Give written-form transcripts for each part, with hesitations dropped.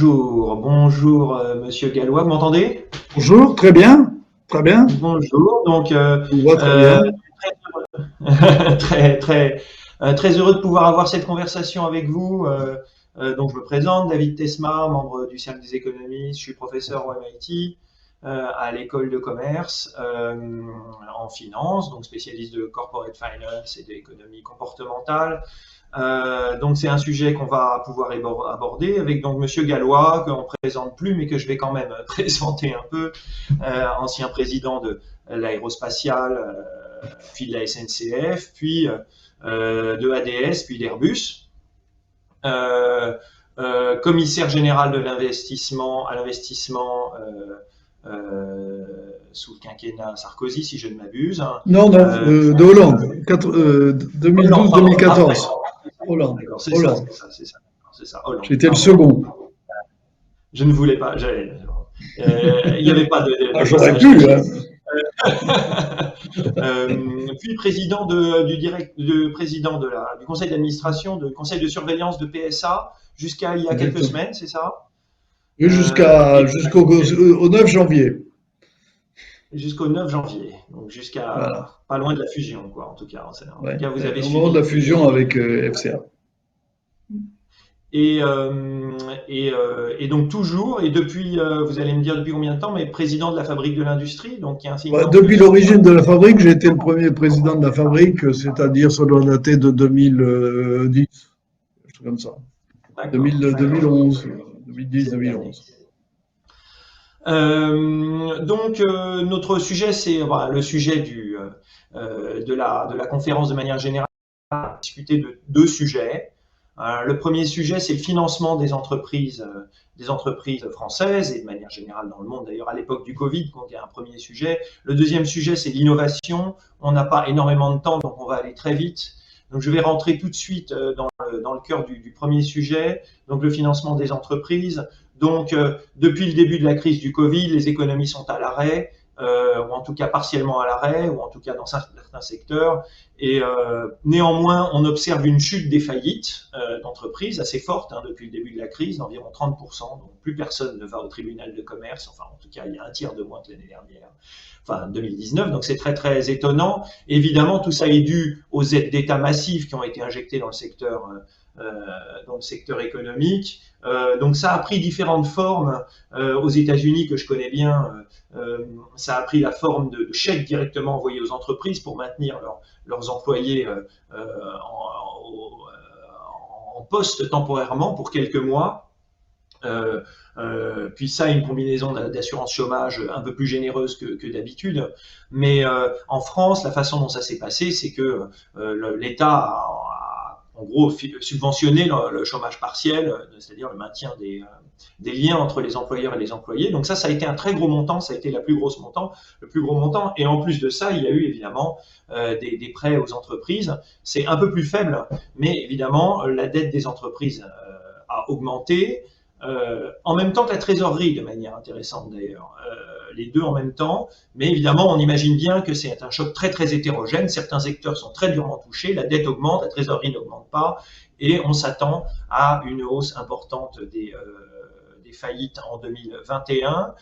Bonjour, Monsieur Gallois, vous m'entendez? Bonjour, très bien, très bien. Bonjour, donc On voit très bien. très très très heureux de pouvoir avoir cette conversation avec vous. Donc je me présente, David Tesma, membre du Cercle des économistes, je suis professeur au MIT à l'école de commerce en finance, donc spécialiste de corporate finance et d'économie comportementale. Donc c'est un sujet qu'on va pouvoir aborder avec donc Monsieur Gallois, qu'on ne présente plus, mais que je vais quand même présenter un peu, ancien président de l'aérospatiale, puis de la SNCF, puis de ADS, puis d'Airbus. Commissaire général de l'investissement à l'investissement sous le quinquennat Sarkozy, si je ne m'abuse. Non, non, de Hollande, Hollande, pardon, après. 2012-2014. Hollande, D'accord, Hollande. c'est ça, Hollande, J'étais le pardon. second. Je ne voulais pas, il n'y avait pas Ah, de j'aurais passage pu, caché. hein. Puis président président du conseil d'administration, du conseil de surveillance de PSA jusqu'à il y a quelques Exactement. semaines, c'est ça? Et Et jusqu'au 9 janvier. jusqu'au 9 janvier, donc jusqu'à Voilà. pas loin de la fusion, quoi, en tout cas. En tout Ouais. cas, vous avez Au moment de suivi. la fusion avec FCA. Et, euh, et donc toujours, et depuis, vous allez me dire depuis combien de temps, mais président de la Fabrique de l'Industrie, donc qui est un think Ouais, tank depuis sur l'origine de la fabrique, j'ai été le premier président de la fabrique, c'est-à-dire ça doit dater de 2010, quelque chose comme ça. D'accord, d'accord. 2011, Dizaine d'années. 2010-2011. Donc notre sujet, c'est voilà, le sujet de la conférence de manière générale. On va discuter de deux sujets. Le premier sujet, c'est le financement des entreprises françaises et de manière générale dans le monde. D'ailleurs, à l'époque du Covid, donc il y a un premier sujet. Le deuxième sujet, c'est l'innovation. On n'a pas énormément de temps, donc on va aller très vite. Donc je vais rentrer tout de suite dans le cœur du premier sujet, donc le financement des entreprises. Donc depuis le début de la crise du Covid, les économies sont à l'arrêt, ou en tout cas partiellement à l'arrêt, ou en tout cas dans certains secteurs. Et néanmoins, on observe une chute des faillites d'entreprises assez forte depuis le début de la crise, d'environ 30%. Donc plus personne ne va au tribunal de commerce. Enfin, en tout cas, il y a un tiers de moins que l'année dernière. Enfin, 2019. Donc c'est très très étonnant. Évidemment, tout ça est dû aux aides d'État massives qui ont été injectées dans le secteur économique. Donc ça a pris différentes formes. Aux États-Unis, que je connais bien, ça a pris la forme de chèques directement envoyés aux entreprises pour maintenir leurs employés en poste temporairement pour quelques mois. Puis ça, une combinaison d'assurance chômage un peu plus généreuse que d'habitude. Mais en France, la façon dont ça s'est passé, c'est que l'État a en gros subventionné le chômage partiel, c'est-à-dire le maintien des liens entre les employeurs et les employés. Donc ça a été un très gros montant, ça a été le plus gros montant. Et en plus de ça, il y a eu évidemment des prêts aux entreprises. C'est un peu plus faible, mais évidemment, la dette des entreprises a augmenté. En même temps que la trésorerie, de manière intéressante d'ailleurs, les deux en même temps, mais évidemment on imagine bien que c'est un choc très très hétérogène, certains secteurs sont très durement touchés, la dette augmente, la trésorerie n'augmente pas, et on s'attend à une hausse importante des faillites en 2021.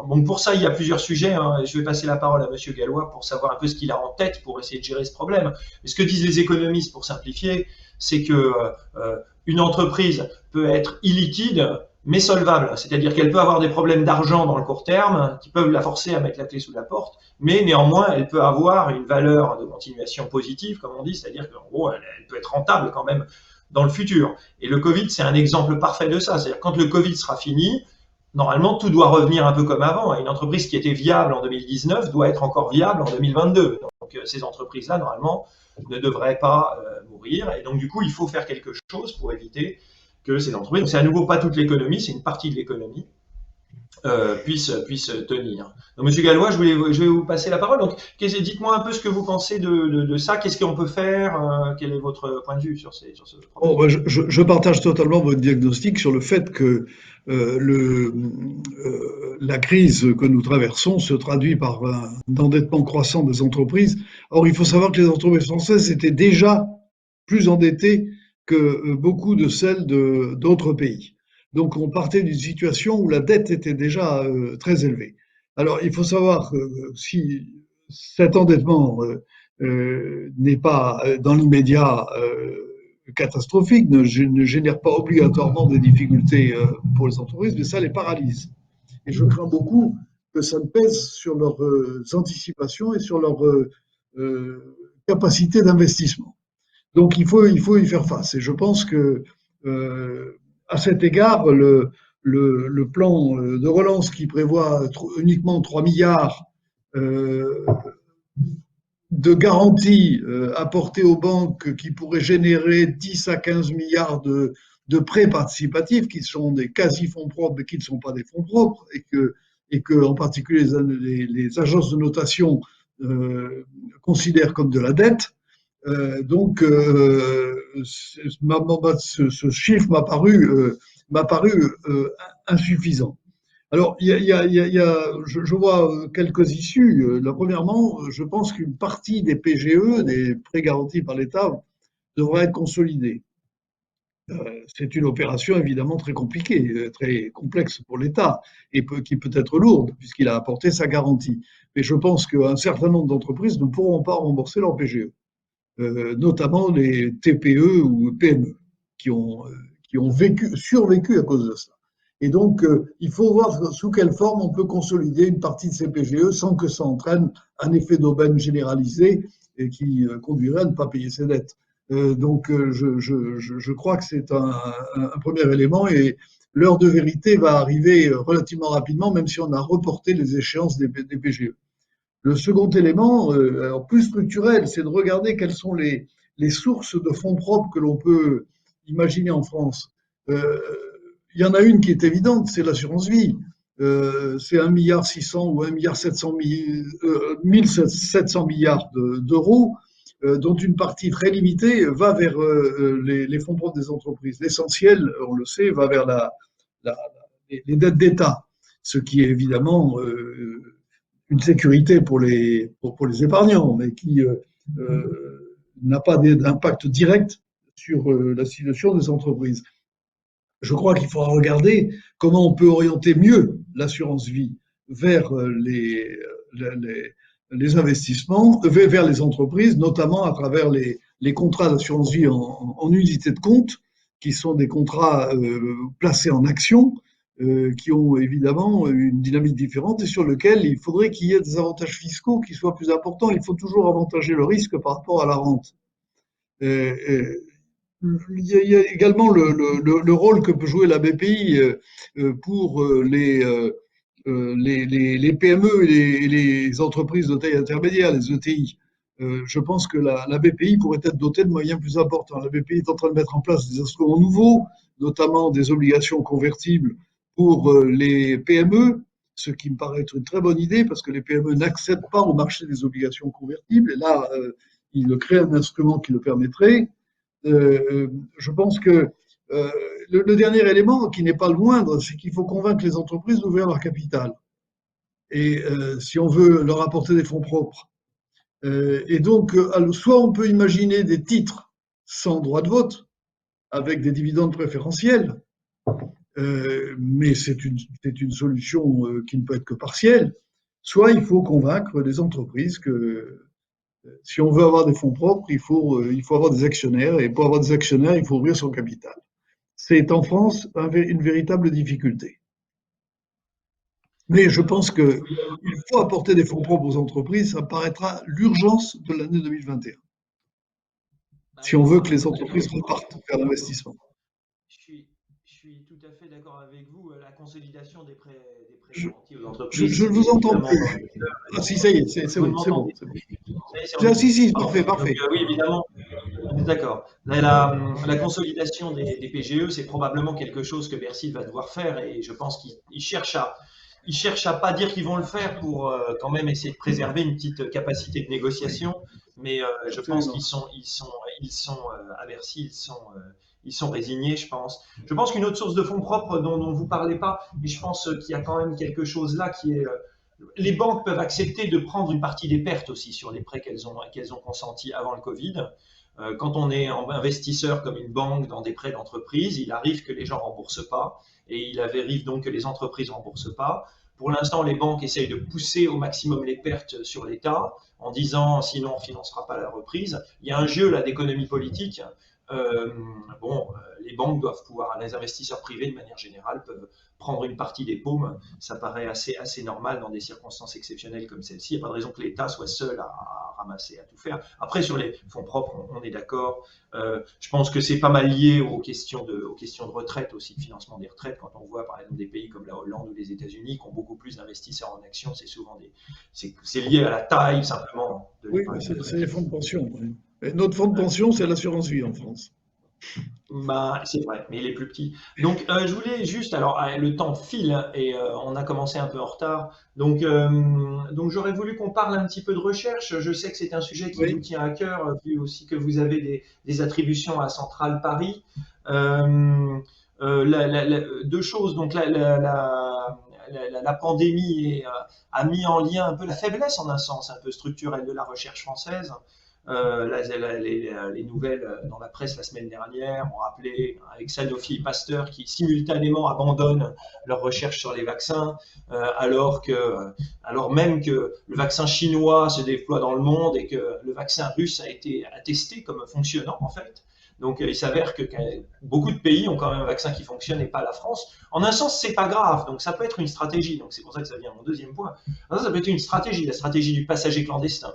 Donc pour ça, il y a plusieurs sujets. Je vais passer la parole à Monsieur Gallois pour savoir un peu ce qu'il a en tête pour essayer de gérer ce problème. Mais ce que disent les économistes, pour simplifier, c'est que une entreprise peut être illiquide, mais solvable. C'est-à-dire qu'elle peut avoir des problèmes d'argent dans le court terme qui peuvent la forcer à mettre la clé sous la porte, mais néanmoins, elle peut avoir une valeur de continuation positive, comme on dit, c'est-à-dire qu'en gros, elle peut être rentable quand même dans le futur. Et le Covid, c'est un exemple parfait de ça. C'est-à-dire quand le Covid sera fini, normalement, tout doit revenir un peu comme avant. Une entreprise qui était viable en 2019 doit être encore viable en 2022. Donc, ces entreprises-là, normalement, ne devraient pas mourir. Et donc, du coup, il faut faire quelque chose pour éviter que ces entreprises, donc c'est à nouveau pas toute l'économie, c'est une partie de l'économie, puisse tenir. Donc, Monsieur Gallois, je vais vous passer la parole. Donc, dites-moi un peu ce que vous pensez de ça. Qu'est-ce qu'on peut faire? Quel est votre point de vue sur ce problème? Oh, bah, je partage totalement votre diagnostic sur le fait que la crise que nous traversons se traduit par un endettement croissant des entreprises. Or, il faut savoir que les entreprises françaises étaient déjà plus endettées que beaucoup de celles d'autres pays. Donc on partait d'une situation où la dette était déjà très élevée. Alors il faut savoir que si cet endettement n'est pas dans l'immédiat catastrophique, ne génère pas obligatoirement des difficultés pour les entreprises, mais ça les paralyse. Et je crains beaucoup que ça ne pèse sur leurs anticipations et sur leur capacité d'investissement. Donc il faut y faire face. Et je pense que à cet égard, le plan de relance qui prévoit uniquement 3 milliards euh, de garanties apportées aux banques qui pourraient générer 10 à 15 milliards de prêts participatifs qui sont des quasi-fonds propres mais qui ne sont pas des fonds propres et que en particulier les agences de notation considèrent comme de la dette. Donc, ce chiffre m'a paru insuffisant. Alors, je vois quelques issues. Premièrement, je pense qu'une partie des PGE, des prêts garantis par l'État, devrait être consolidée. C'est une opération évidemment très compliquée, très complexe pour l'État et qui peut être lourde puisqu'il a apporté sa garantie. Mais je pense qu'un certain nombre d'entreprises ne pourront pas rembourser leur PGE, notamment les TPE ou PME qui ont survécu à cause de ça. Et donc, il faut voir sous quelle forme on peut consolider une partie de ces PGE sans que ça entraîne un effet d'aubaine généralisé et qui conduirait à ne pas payer ses dettes. Donc, je crois que c'est un premier élément et l'heure de vérité va arriver relativement rapidement, même si on a reporté les échéances des PGE. Le second élément, plus structurel, c'est de regarder quelles sont les sources de fonds propres que l'on peut imaginer en France. Euh, il y en a une qui est évidente, c'est l'assurance vie. C'est 1,6 milliard ou 1,7 milliard d'euros, dont une partie très limitée va vers les fonds propres des entreprises. L'essentiel, on le sait, va vers la, les dettes d'État, ce qui est évidemment une sécurité pour les épargnants, mais qui n'a pas d'impact direct sur la situation des entreprises. Je crois qu'il faudra regarder comment on peut orienter mieux l'assurance vie vers les investissements, vers les entreprises, notamment à travers les contrats d'assurance vie en unité de compte, qui sont des contrats placés en actions, qui ont évidemment une dynamique différente et sur lesquels il faudrait qu'il y ait des avantages fiscaux qui soient plus importants. Il faut toujours avantager le risque par rapport à la rente. Euh, euh, il y a également le rôle que peut jouer la BPI pour les PME et les entreprises de taille intermédiaire, les ETI. Je pense que la BPI pourrait être dotée de moyens plus importants. La BPI est en train de mettre en place des instruments nouveaux, notamment des obligations convertibles pour les PME, ce qui me paraît être une très bonne idée parce que les PME n'accèdent pas au marché des obligations convertibles. Et là, il crée un instrument qui le permettrait. Je pense que le dernier élément, qui n'est pas le moindre, c'est qu'il faut convaincre les entreprises d'ouvrir leur capital. Et si on veut leur apporter des fonds propres. Et donc, soit on peut imaginer des titres sans droit de vote, avec des dividendes préférentiels, mais c'est une solution qui ne peut être que partielle. Soit il faut convaincre les entreprises que si on veut avoir des fonds propres, il faut avoir des actionnaires, et pour avoir des actionnaires, il faut ouvrir son capital. C'est en France une véritable difficulté. Mais je pense qu'il faut apporter des fonds propres aux entreprises, ça paraîtra l'urgence de l'année 2021, Bah, si on veut écoutez, que les entreprises repartent vers l'investissement. je suis, je suis tout à fait d'accord avec vous. La consolidation des prêts Je, garantis aux entreprises, je ne c'est vous entends évidemment plus. dans le secteur. Ah si, ça y est, c'est Vous bon, c'est m'entendez? bon, c'est bon. Ça y est, c'est Ah, revenu. si, si, Pardon. parfait, Donc, parfait. oui, évidemment, on est d'accord. La consolidation des PGE, c'est probablement quelque chose que Bercy va devoir faire et je pense qu'ils cherchent à pas dire qu'ils vont le faire pour quand même essayer de préserver une petite capacité de Oui, négociation. Mais je pense absolument. ils sont à Bercy, ils sont résignés, je pense. Je pense qu'une autre source de fonds propres dont vous parlez pas, mais je pense qu'il y a quand même quelque chose là qui est les banques peuvent accepter de prendre une partie des pertes aussi sur les prêts qu'elles ont consentis avant le Covid. Quand on est investisseur comme une banque dans des prêts d'entreprise, il arrive que les gens remboursent pas et il arrive donc que les entreprises remboursent pas. Pour l'instant, les banques essayent de pousser au maximum les pertes sur l'État en disant sinon on ne financera pas la reprise. Il y a un jeu là d'économie politique. Euh, bon, les banques doivent pouvoir, les investisseurs privés de manière générale peuvent prendre une partie des paumes. Ça paraît assez normal dans des circonstances exceptionnelles comme celle-ci. Il n'y a pas de raison que l'État soit seul à ramasser, à tout faire. Après, sur les fonds propres, on est d'accord. Je pense que c'est pas mal lié aux questions de retraite aussi, de financement des retraites. Quand on voit par exemple des pays comme la Hollande ou les États-Unis qui ont beaucoup plus d'investisseurs en actions, c'est lié à la taille simplement de Oui, l'épargne c'est retraite. les fonds de pension. Oui. Et notre fonds de pension, c'est l'assurance vie en France. Bah, c'est vrai, mais il est plus petit. Donc, je voulais juste, alors, le temps file et on a commencé un peu en retard. Donc j'aurais voulu qu'on parle un petit peu de recherche. Je sais que c'est un sujet qui vous Oui, tient à cœur, vu aussi que vous avez des attributions à Centrale Paris. Euh, deux choses. Donc, la pandémie a mis en lien un peu la faiblesse, en un sens, un peu structurelle de la recherche française. Les nouvelles dans la presse la semaine dernière ont rappelé avec Sanofi et Pasteur qui simultanément abandonnent leurs recherches sur les vaccins, alors même que le vaccin chinois se déploie dans le monde et que le vaccin russe a été attesté comme fonctionnant en fait. Donc il s'avère que beaucoup de pays ont quand même un vaccin qui fonctionne et pas la France. En un sens, c'est pas grave. Donc ça peut être une stratégie. Donc c'est pour ça que ça vient à mon deuxième point. Ça peut être une stratégie, la stratégie du passager clandestin.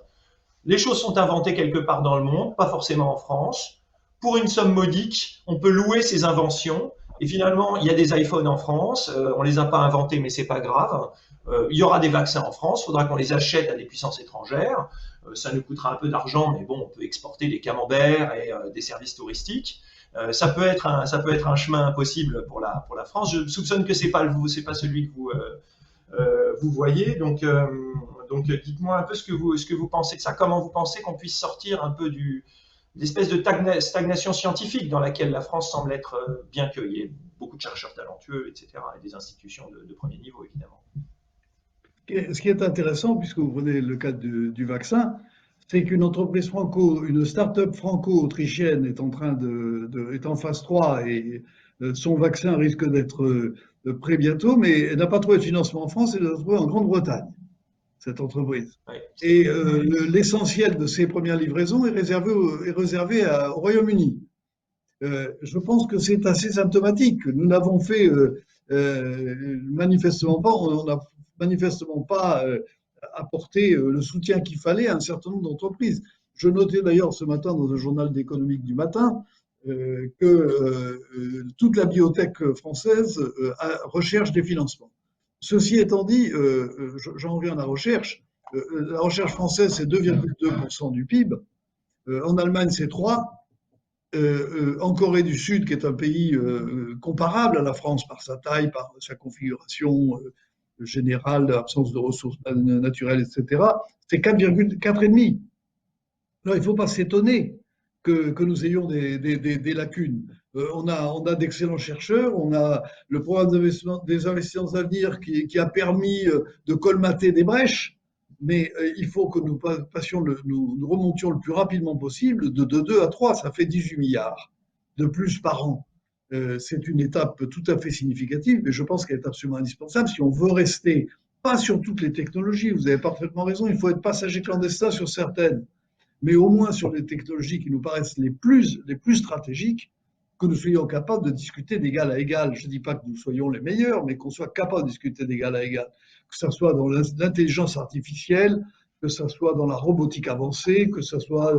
Les choses sont inventées quelque part dans le monde, pas forcément en France. Pour une somme modique, on peut louer ces inventions. Et finalement, il y a des iPhones en France. On les a pas inventés, mais c'est pas grave. Il y aura des vaccins en France. Il faudra qu'on les achète à des puissances étrangères. Ça nous coûtera un peu d'argent, mais bon, on peut exporter des camemberts et des services touristiques. Ça peut être un chemin possible pour la France. Je soupçonne que c'est pas celui que vous voyez. Donc dites-moi un peu ce que vous pensez de ça. Comment vous pensez qu'on puisse sortir un peu l'espèce de stagnation scientifique dans laquelle la France semble être, bien qu'il y ait beaucoup de chercheurs talentueux, etc., et des institutions de premier niveau, évidemment. ce qui est intéressant, puisque vous prenez le cas du vaccin, c'est qu'une entreprise une start-up franco-autrichienne est est en phase 3 et son vaccin risque d'être prêt bientôt, mais elle n'a pas trouvé de financement en France, elle l'a trouvé en Grande-Bretagne, cette entreprise. Oui, Et l'essentiel de ses premières livraisons est réservé au Royaume-Uni. Je pense que c'est assez symptomatique. Nous n'avons fait on n'a manifestement pas apporté le soutien qu'il fallait à un certain nombre d'entreprises. Je notais d'ailleurs ce matin dans le journal d'économique du matin que toute la biotech française recherche des financements. Ceci étant dit, j'en reviens à la recherche française, c'est 2,2% du PIB. En Allemagne, c'est 3%. En Corée du Sud, qui est un pays comparable à la France par sa taille, par sa configuration générale, l'absence de ressources naturelles, etc., c'est 4,5. Alors, il ne faut pas s'étonner que nous ayons des lacunes. On a d'excellents chercheurs, on a le programme des investissements d'avenir qui a permis de colmater des brèches, mais il faut que nous remontions le plus rapidement possible de 2 à 3, ça fait 18 milliards de plus par an. C'est une étape tout à fait significative, mais je pense qu'elle est absolument indispensable si on veut rester, pas sur toutes les technologies, vous avez parfaitement raison, il faut être passager clandestin sur certaines, mais au moins sur les technologies qui nous paraissent les plus stratégiques, que nous soyons capables de discuter d'égal à égal. Je ne dis pas que nous soyons les meilleurs, mais qu'on soit capable de discuter d'égal à égal. Que ce soit dans l'intelligence artificielle, que ce soit dans la robotique avancée, que ce soit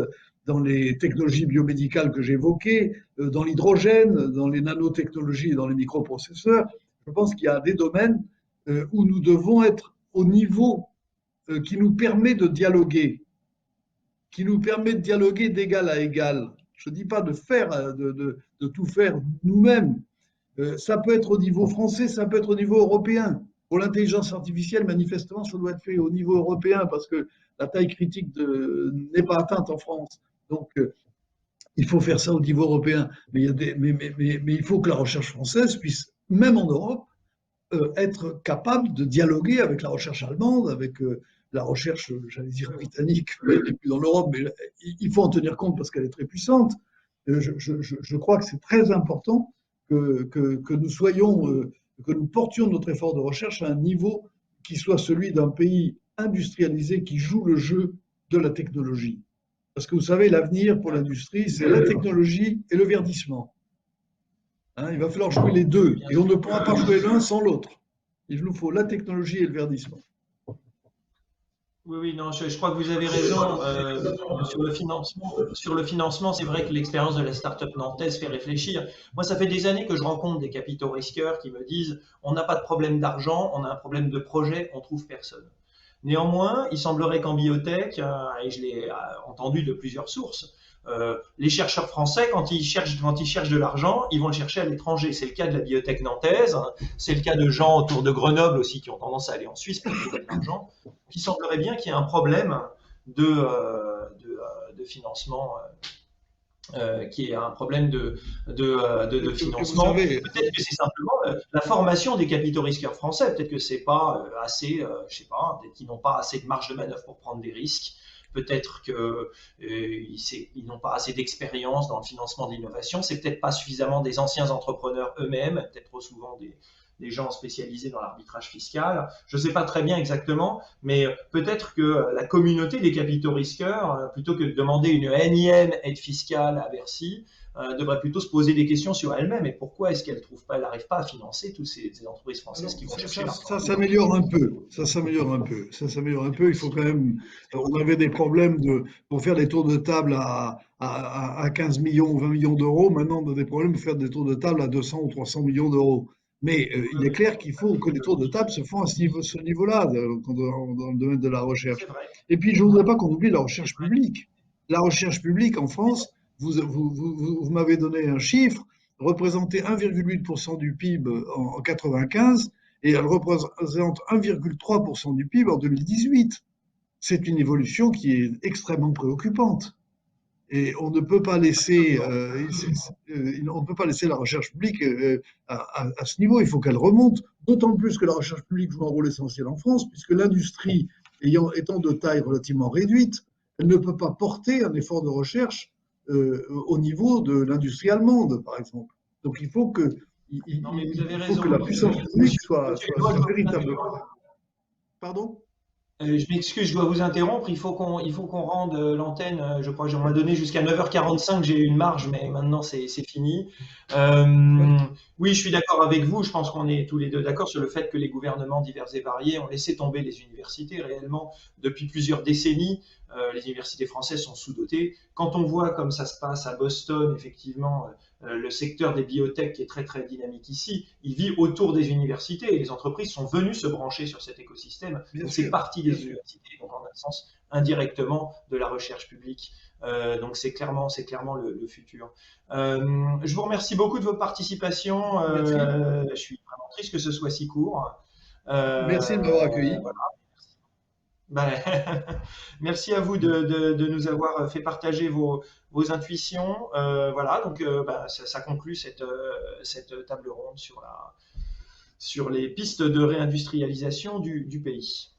dans les technologies biomédicales que j'évoquais, dans l'hydrogène, dans les nanotechnologies et dans les microprocesseurs. Je pense qu'il y a des domaines où nous devons être au niveau qui nous permet de dialoguer, d'égal à égal. Je ne dis pas de tout faire nous-mêmes. Ça peut être au niveau français, ça peut être au niveau européen. Pour l'intelligence artificielle, manifestement, ça doit être fait au niveau européen parce que la taille critique n'est pas atteinte en France. Donc, il faut faire ça au niveau européen. Mais il faut que la recherche française puisse, même en Europe, être capable de dialoguer avec la recherche allemande, avec la recherche, j'allais dire britannique, elle n'est plus dans l'Europe, mais il faut en tenir compte parce qu'elle est très puissante. Je crois que c'est très important que nous soyons, que nous portions notre effort de recherche à un niveau qui soit celui d'un pays industrialisé qui joue le jeu de la technologie. Parce que vous savez, l'avenir pour l'industrie, c'est la technologie et le verdissement. Hein, il va falloir jouer les deux et on ne pourra pas jouer l'un sans l'autre. Il nous faut la technologie et le verdissement. Oui, oui, non, je crois que vous avez raison sur le financement. Sur le financement, c'est vrai que l'expérience de la start-up nantaise fait réfléchir. Moi, ça fait des années que je rencontre des capitaux risqueurs qui me disent on n'a pas de problème d'argent, on a un problème de projet, on trouve personne. Néanmoins, il semblerait qu'en biotech, et je l'ai entendu de plusieurs sources, les chercheurs français, quand ils cherchent de l'argent, ils vont le chercher à l'étranger. C'est le cas de la biotech nantaise, hein. C'est le cas de gens autour de Grenoble aussi qui ont tendance à aller en Suisse pour trouver de l'argent. Il semblerait bien qu'il y ait un problème de financement, qui est un problème de Vous financement. savez, Peut-être que c'est simplement la formation des capitaux risqueurs français. Peut-être que c'est pas assez, je sais pas, peut-être qu'ils n'ont pas assez de marge de manœuvre pour prendre des risques. Peut-être qu'ils n'ont pas assez d'expérience dans le financement de l'innovation. C'est peut-être pas suffisamment des anciens entrepreneurs eux-mêmes, peut-être trop souvent des gens spécialisés dans l'arbitrage fiscal. Je ne sais pas très bien exactement, mais peut-être que la communauté des capitaux risqueurs, plutôt que de demander une énième aide fiscale à Bercy, devrait plutôt se poser des questions sur elle-même et pourquoi est-ce qu'elle n'arrive pas à financer toutes ces entreprises françaises qui vont chercher l'argent. ça s'améliore un peu. Ça s'améliore un peu. Ça s'améliore un peu. Il faut quand même. On avait des problèmes pour faire des tours de table à 15 millions ou 20 millions d'euros. Maintenant, on a des problèmes pour faire des tours de table à 200 ou 300 millions d'euros. Mais il est clair qu'il faut que les tours de table se font à ce niveau-là, dans le domaine de la recherche. C'est vrai. Et puis, je ne voudrais pas qu'on oublie la recherche publique. La recherche publique en France, vous m'avez donné un chiffre, représentait 1,8% du PIB en 95 et elle représente 1,3% du PIB en 2018. C'est une évolution qui est extrêmement préoccupante. Et on ne peut pas laisser, on ne peut pas laisser la recherche publique à ce niveau. Il faut qu'elle remonte. D'autant plus que la recherche publique joue un rôle essentiel en France, puisque l'industrie étant de taille relativement réduite, elle ne peut pas porter un effort de recherche au niveau de l'industrie allemande, par exemple. Donc Non, mais vous avez il faut raison. que la puissance publique soit Moi, véritable. Pardon? Je m'excuse, je dois vous interrompre. Il faut qu'on rende l'antenne. Je crois que j'en ai donné jusqu'à 9h45. J'ai eu une marge, mais maintenant c'est fini. Oui, Oui, je suis d'accord avec vous. Je pense qu'on est tous les deux d'accord sur le fait que les gouvernements divers et variés ont laissé tomber les universités réellement depuis plusieurs décennies. Les universités françaises sont sous-dotées. Quand on voit comme ça se passe à Boston, effectivement, le secteur des biotech qui est très très dynamique ici, il vit autour des universités et les entreprises sont venues se brancher sur cet écosystème. bien Donc c'est sûr, partie bien des sûr. universités, donc en un sens indirectement de la recherche publique. Donc c'est clairement le futur. Je vous remercie beaucoup de votre participation. Merci. Je suis vraiment triste que ce soit si court. Merci de m'avoir accueilli. Voilà. Ben, merci à vous de nous avoir fait partager vos intuitions. Voilà, donc ben, ça conclut cette table ronde sur les pistes de réindustrialisation du pays.